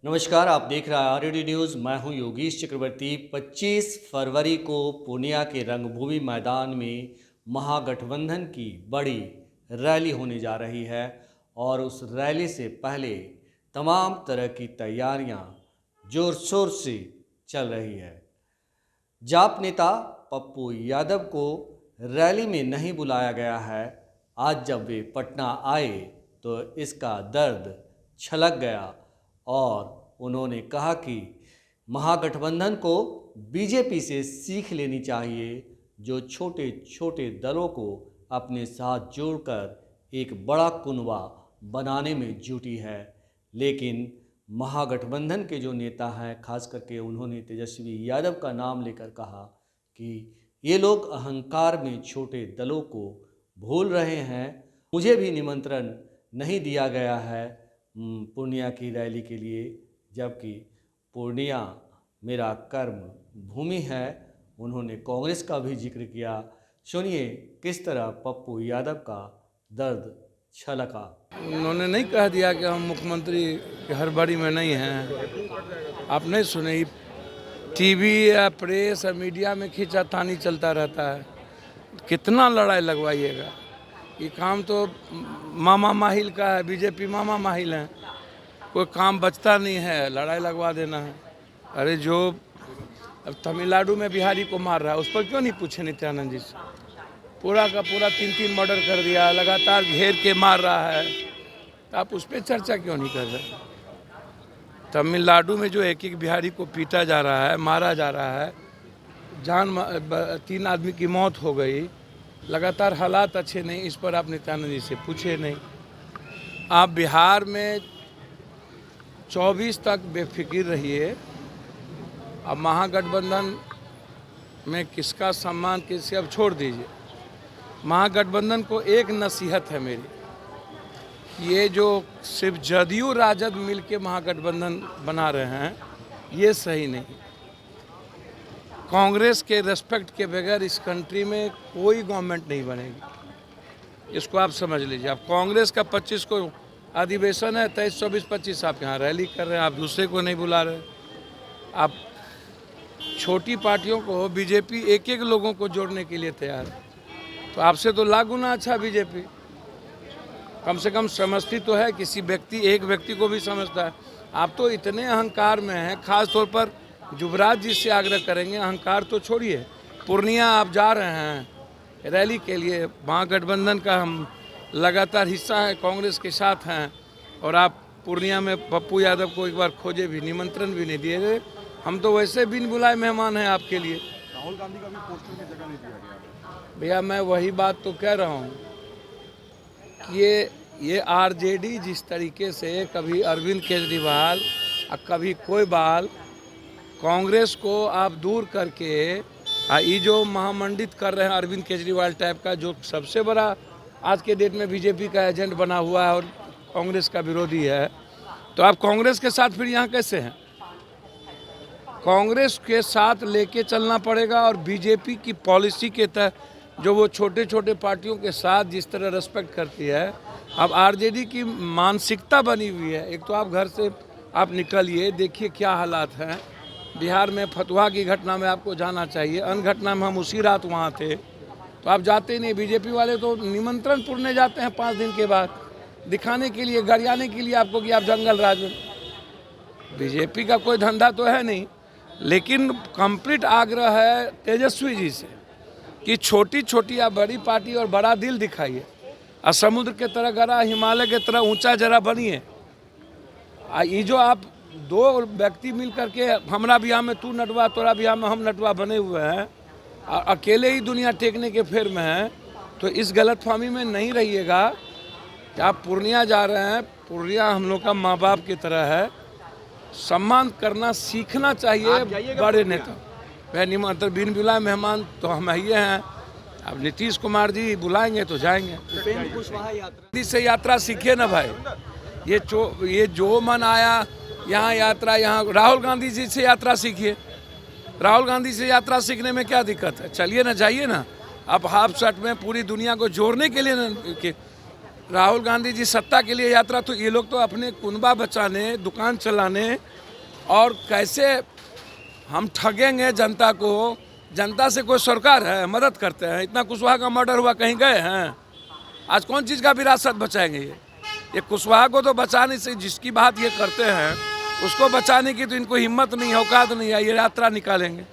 नमस्कार, आप देख रहे हैं आरडी न्यूज़। मैं हूं योगेश चक्रवर्ती। 25 फरवरी को पूर्णिया के रंगभूमि मैदान में महागठबंधन की बड़ी रैली होने जा रही है और उस रैली से पहले तमाम तरह की तैयारियां जोर शोर से चल रही है। जाप नेता पप्पू यादव को रैली में नहीं बुलाया गया है। आज जब वे पटना आए तो इसका दर्द छलक गया और उन्होंने कहा कि महागठबंधन को बीजेपी से सीख लेनी चाहिए, जो छोटे छोटे दलों को अपने साथ जोड़कर एक बड़ा कुनबा बनाने में जुटी है। लेकिन महागठबंधन के जो नेता हैं, खास करके उन्होंने तेजस्वी यादव का नाम लेकर कहा कि ये लोग अहंकार में छोटे दलों को भूल रहे हैं। मुझे भी निमंत्रण नहीं दिया गया है पूर्णिया की रैली के लिए, जबकि पूर्णिया मेरा कर्म भूमि है। उन्होंने कांग्रेस का भी जिक्र किया। सुनिए किस तरह पप्पू यादव का दर्द छलका। उन्होंने नहीं कह दिया कि हम मुख्यमंत्री की हड़बड़ी में नहीं हैं। आप नहीं सुने, टीवी या प्रेस या मीडिया में खींचातानी चलता रहता है। कितना लड़ाई लगवाइएगा? ये काम तो मामा माहिल का है, बीजेपी मामा माहिल है। कोई काम बचता नहीं है, लड़ाई लगवा देना है। अरे जो अब तमिलनाडु में बिहारी को मार रहा है, उस पर क्यों नहीं पूछे नित्यानंद जी से? पूरा का पूरा 3-3 मर्डर कर दिया, लगातार घेर के मार रहा है, तो आप उस पर चर्चा क्यों नहीं कर रहे? तमिलनाडु में जो एक एक बिहारी को पीटा जा रहा है, मारा जा रहा है, 3 आदमी की मौत हो गई, लगातार हालात अच्छे नहीं, इस पर आप नित्यानंद जी से पूछे नहीं। आप बिहार में 24 तक बेफिक्र रहिए। अब महागठबंधन में किसका सम्मान किससे अब छोड़ दीजिए। महागठबंधन को एक नसीहत है मेरी, ये जो सिर्फ जदयू राजद मिलके महागठबंधन बना रहे हैं, ये सही नहीं। कांग्रेस के रेस्पेक्ट के बगैर इस कंट्री में कोई गवर्नमेंट नहीं बनेगी, इसको आप समझ लीजिए। अब कांग्रेस का 25 को अधिवेशन है, 23, 24, 25 आप यहाँ रैली कर रहे हैं, आप दूसरे को नहीं बुला रहे। आप छोटी पार्टियों को बीजेपी एक एक लोगों को जोड़ने के लिए तैयार है, तो आपसे तो लाख गुना अच्छा बीजेपी कम से कम समझती तो है, किसी एक व्यक्ति को भी समझता है। आप तो इतने अहंकार में हैं, खास तौर पर युवराज जी से आग्रह करेंगे, अहंकार तो छोड़िए। पूर्णिया आप जा रहे हैं रैली के लिए, महागठबंधन का हम लगातार हिस्सा है, कांग्रेस के साथ हैं, और आप पूर्णिया में पप्पू यादव को एक बार खोजे भी, निमंत्रण भी नहीं दिए। हम तो वैसे बिन बुलाए मेहमान हैं आपके लिए। राहुल गांधी का भी पोस्टर में जगह नहीं दिया गया। भैया मैं वही बात तो कह रहा हूँ कि ये आरजेडी जिस तरीके से कभी अरविंद केजरीवाल और कभी कोई बाल कांग्रेस को आप दूर करके ये जो महामंडित कर रहे हैं अरविंद केजरीवाल टाइप का, जो सबसे बड़ा आज के डेट में बीजेपी का एजेंट बना हुआ है और कांग्रेस का विरोधी है, तो आप कांग्रेस के साथ फिर यहाँ कैसे हैं? कांग्रेस के साथ लेके चलना पड़ेगा और बीजेपी की पॉलिसी के तहत जो वो छोटे छोटे पार्टियों के साथ जिस तरह रेस्पेक्ट करती है, अब आरजेडी की मानसिकता बनी हुई है। एक तो आप घर से आप निकलिए, देखिए क्या हालात हैं। बिहार में फतुहा की घटना में आपको जाना चाहिए, अन्य घटना में हम उसी रात वहाँ थे, तो आप जाते नहीं। बीजेपी वाले तो निमंत्रण पुरने जाते हैं 5 दिन के बाद, दिखाने के लिए, गरियाने के लिए आपको कि आप जंगल राज में। बीजेपी का कोई धंधा तो है नहीं, लेकिन कंप्लीट आग्रह है तेजस्वी जी से कि छोटी छोटी या बड़ी पार्टी और बड़ा दिल दिखाइए, और समुद्र के तरह गरा, हिमालय के तरह ऊंचा जरा बनिए। ये जो आप 2 व्यक्ति मिल करके हमारा बिहार में तू नटवा, तोरा बिहार में हम नटवा बने हुए हैं, और अकेले ही दुनिया टेकने के फेर में हैं, तो इस गलतफहमी में नहीं रहिएगा कि आप पूर्णिया जा रहे हैं। पूर्णिया हम लोग का माँ बाप की तरह है, सम्मान करना सीखना चाहिए बड़े नेता। वह निमंत्रण बिन बुलाए मेहमान तो हम ये हैं। अब नीतीश कुमार जी बुलाएंगे तो जाएंगे। दिल्ली से यात्रा सीखिए ना भाई, ये जो मन आया यहाँ यात्रा, यहाँ राहुल गांधी जी से यात्रा सीखिए। राहुल गांधी से यात्रा सीखने में क्या दिक्कत है? चलिए ना, जाइए ना। आप हाफ शर्ट में पूरी दुनिया को जोड़ने के लिए राहुल गांधी जी सत्ता के लिए यात्रा, तो ये लोग तो अपने कुनबा बचाने, दुकान चलाने और कैसे हम ठगेंगे जनता को, जनता से कोई सरकार है, मदद करते हैं। इतना कुशवाहा का मर्डर हुआ, कहीं गए हैं? आज कौन चीज़ का विरासत बचाएंगे? ये कुशवाहा को तो बचाने से, जिसकी बात ये करते हैं उसको बचाने की तो इनको हिम्मत नहीं, औकात नहीं है। ये यात्रा निकालेंगे।